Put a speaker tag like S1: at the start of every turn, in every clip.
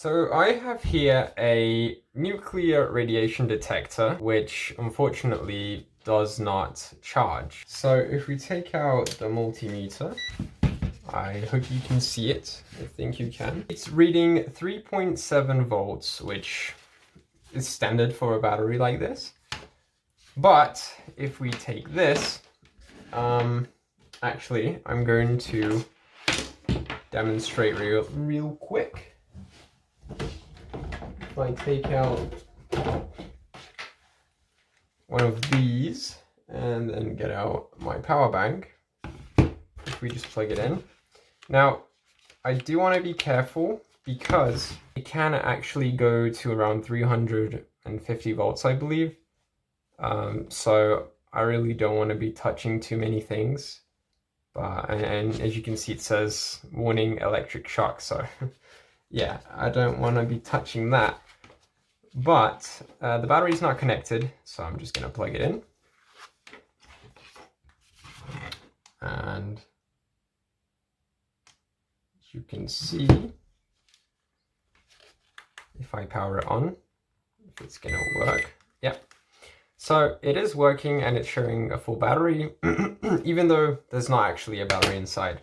S1: So I have here a nuclear radiation detector, which unfortunately does not charge. So if we take out the multimeter, I hope you can see it. I think you can. It's reading 3.7 volts, which is standard for a battery like this. But if we take this, actually, I'm going to demonstrate real quick. If I take out one of these and then get out my power bank, if we just plug it in. Now, I do want to be careful because it can actually go to around 350 volts, I believe. So I really don't want to be touching too many things. And as you can see, it says warning electric shock. So yeah, I don't want to be touching that. But the battery's not connected, so I'm just going to plug it in. And as you can see, if I power it on, if it's going to work. Yep. So it is working and it's showing a full battery, even though there's not actually a battery inside.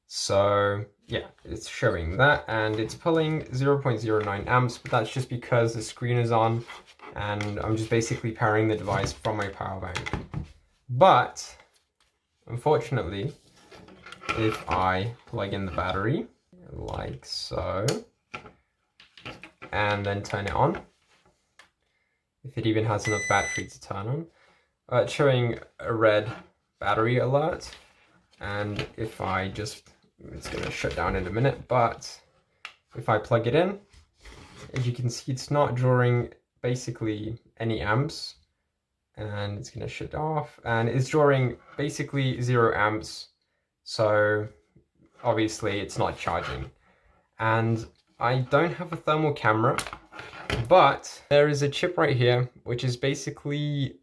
S1: So yeah, it's showing that, and it's pulling 0.09 amps, but that's just because the screen is on and I'm just basically powering the device from my power bank. But unfortunately, if I plug in the battery like so and then turn it on, if it even has enough battery to turn on, it's showing a red battery alert. And if I just, it's going to shut down in a minute, but if I plug it in, as you can see, it's not drawing basically any amps, and it's going to shut off, and it's drawing basically 0 amps. So obviously it's not charging. And I don't have a thermal camera, but there is a chip right here, which is basically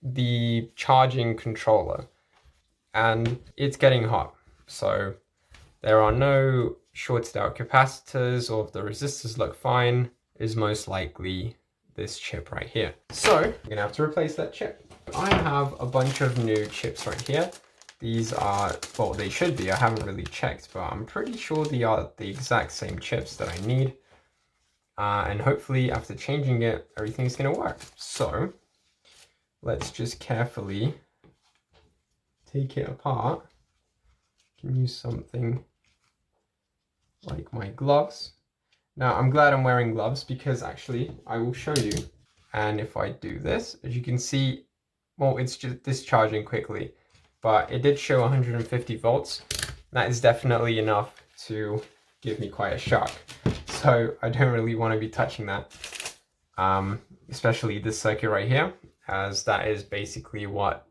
S1: the charging controller, and it's getting hot. So there are no shorted out capacitors, or if the resistors look fine, is most likely this chip right here. So I'm gonna have to replace that chip. I have a bunch of new chips right here. These are, well, they should be, I haven't really checked, but I'm pretty sure they are the exact same chips that I need. And hopefully after changing it, everything's gonna work. So let's just carefully take it apart. I can use something like my gloves. Now I'm glad I'm wearing gloves because actually I will show you. And if I do this, as you can see, well, it's just discharging quickly, but it did show 150 volts. That is definitely enough to give me quite a shock. So I don't really want to be touching that, especially this circuit right here, as that is basically what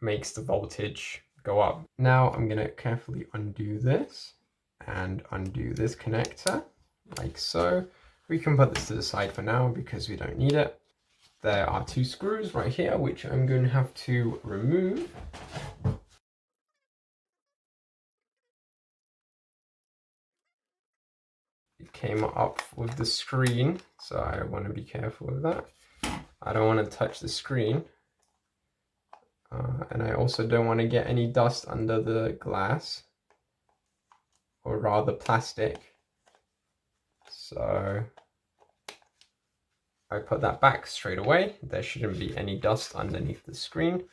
S1: makes the voltage go up. Now I'm going to carefully undo this and undo this connector like so. We can put this to the side for now because we don't need it. There are 2 screws right here, which I'm going to have to remove. It came up with the screen, so I want to be careful of that. I don't want to touch the screen. And I also don't want to get any dust under the glass, or rather plastic. So I put that back straight away. There shouldn't be any dust underneath the screen.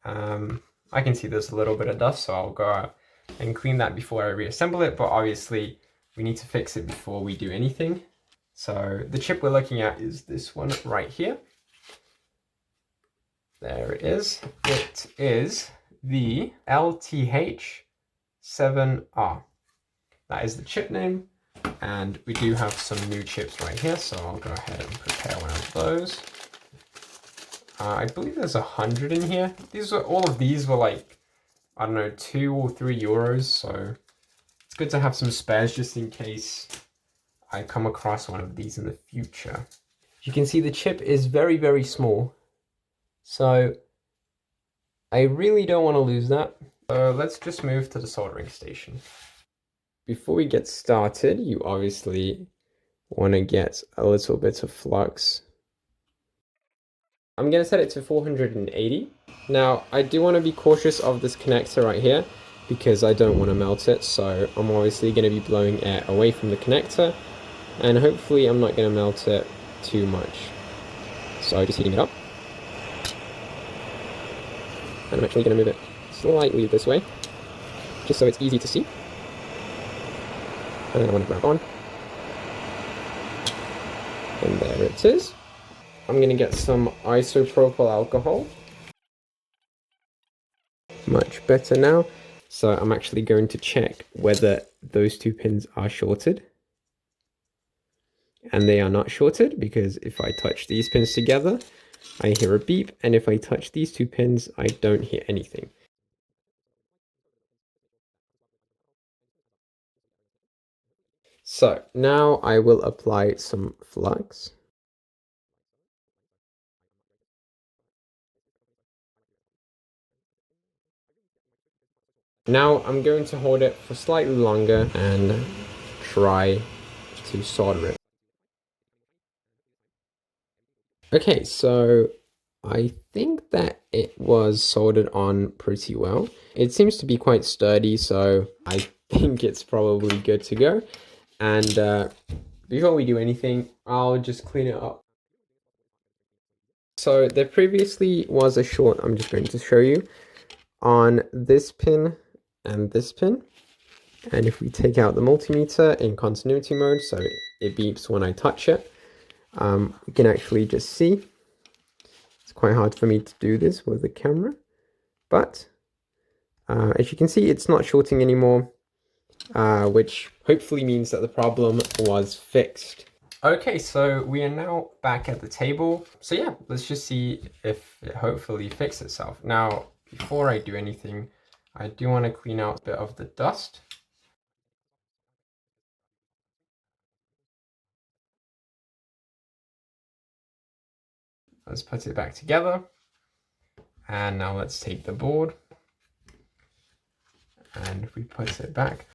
S1: I can see there's a little bit of dust, so I'll go out and clean that before I reassemble it, but obviously we need to fix it before we do anything. So the chip we're looking at is this one right here. There it is. It is the LTH7R. That is the chip name. And we do have some new chips right here, so I'll go ahead and prepare one of those. I believe there's 100 in here. All of these were like, I don't know, 2 or 3 euros, so it's good to have some spares just in case I come across one of these in the future. You can see the chip is very, very small, so I really don't want to lose that. So let's just move to the soldering station. before we get started, you obviously want to get a little bit of flux. I'm going to set it to 480. Now, I do want to be cautious of this connector right here because I don't want to melt it, so I'm obviously going to be blowing air away from the connector, and hopefully I'm not going to melt it too much. So just heating it up. And I'm actually going to move it slightly this way, just so it's easy to see. And then I want to grab on. And there it is. I'm going to get some isopropyl alcohol. Much better now. So I'm actually going to check whether those two pins are shorted. And they are not shorted, because if I touch these pins together, I hear a beep, and if I touch these two pins, I don't hear anything. So now I will apply some flux. Now I'm going to hold it for slightly longer and try to solder it. Okay, so I think that it was soldered on pretty well. It seems to be quite sturdy, so I think it's probably good to go. And before we do anything, I'll just clean it up. So there previously was a short, I'm just going to show you, on this pin and this pin. And if we take out the multimeter in continuity mode, so it beeps when I touch it, we can actually just see. It's quite hard for me to do this with the camera, but as you can see, it's not shorting anymore, which hopefully means that the problem was fixed. Okay, so we are now back at the table. So yeah, let's just see if it hopefully fixed itself. Now, before I do anything, I do want to clean out a bit of the dust. Let's put it back together. And now let's take the board. And if we put it back.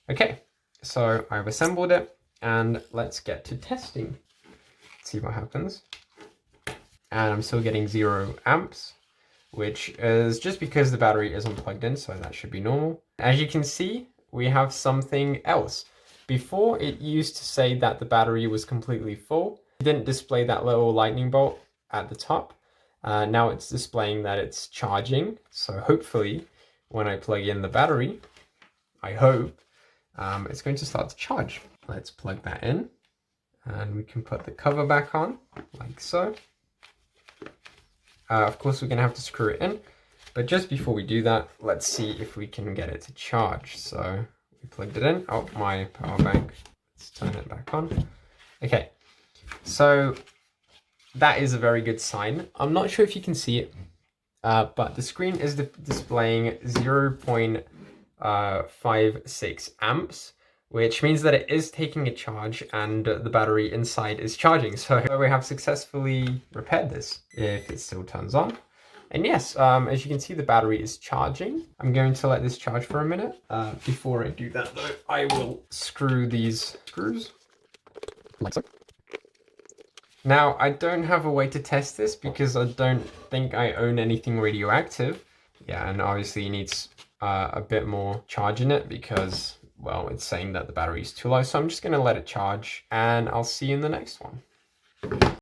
S1: Okay, so I've assembled it, and let's get to testing. See what happens. And I'm still getting 0 amps, which is just because the battery isn't plugged in, so that should be normal. As you can see, we have something else. Before, it used to say that the battery was completely full. It didn't display that little lightning bolt at the top. Now it's displaying that it's charging. So hopefully, when I plug in the battery, I hope, it's going to start to charge. Let's plug that in, and we can put the cover back on, like so. Of course, we're going to have to screw it in, but just before we do that, let's see if we can get it to charge. So we plugged it in. Oh, my power bank. Let's turn it back on. Okay, so that is a very good sign. I'm not sure if you can see it, but the screen is displaying 0.56 amps, which means that it is taking a charge and the battery inside is charging. So we have successfully repaired this, if it still turns on. And yes, as you can see, the battery is charging. I'm going to let this charge for a minute. Before I do that though, I will screw these screws, like so. Now, I don't have a way to test this because I don't think I own anything radioactive. Yeah, and obviously it needs a bit more charge in it because, well, it's saying that the battery is too low. So I'm just going to let it charge, and I'll see you in the next one.